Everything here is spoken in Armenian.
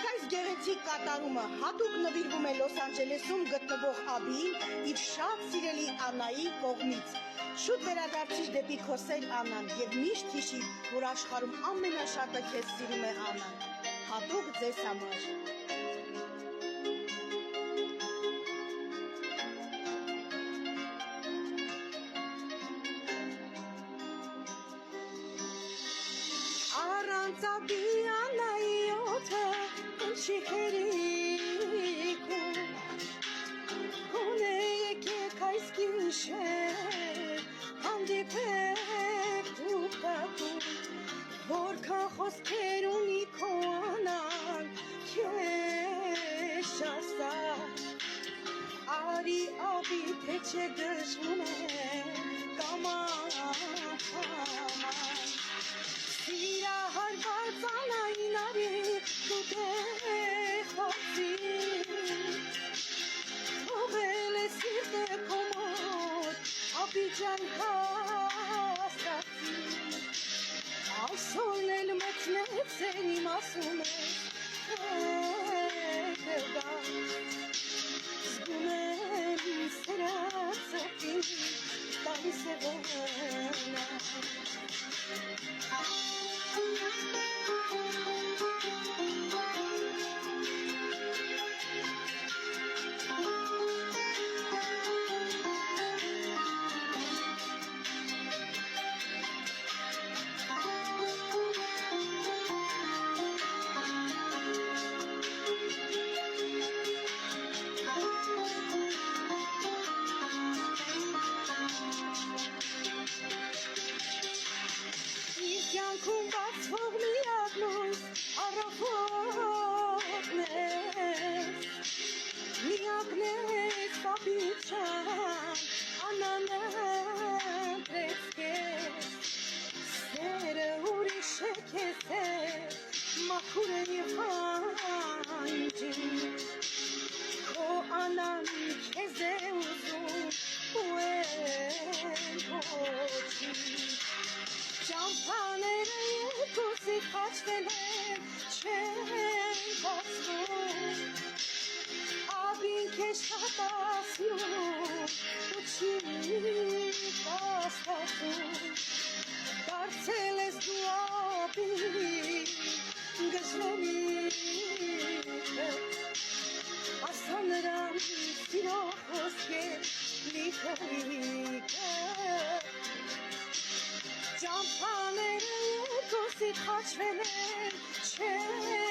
Իսկ այս գեղեցիկ կատարումը հատուկ նվիրվում է Լոս Անջելեսում գտնվող Աբիին իր շատ սիրելի Աննայի կողմից։ Շուտ վերադարձիր դեպի քո սեր Աննան եւ միշտ հիշիր, որ աշխարհում ամենաշատը քեզ սիրում է Աննան։ Հատուկ ձեզ համար։ Առանց Աբի Աննայի օդը ինչի հերիքում Գոնե եկեք այս գիշեր հանդիպեք դուք տակում Որքան խոսքեր ունի քո Աննան քեզ շասար Արի Աբի թե չէ դժվում է կամաց Սիրահարված Աննային արի դու խոցի Թողել է սիրտը քո մոտ Աբի ջան հաստատի Այսօրն էլ մթնեցել իմ ասում ես Զգում եմ սրացը ինձ տալիս է ողնա Կյանքում բացվող միակ լույս առավոտն ես Միակն ես Աբի ջան Աննան ընտրեց քեզ Սերը ուրիշ է քեզ մաքուր է և անջին Քո Աննան քեզ է ուզում ու են փոչի Ճամփաները երկուսի խաչվել են, չեն բացվում Աբին քեզ շատ ասում ու չի կասկածում Դարձել ես դու Աբի գժվելիքը Ասա նրան սիրո խոսքեր լիքրիկը Ճամփաները երկուսի խաչվել են, չեն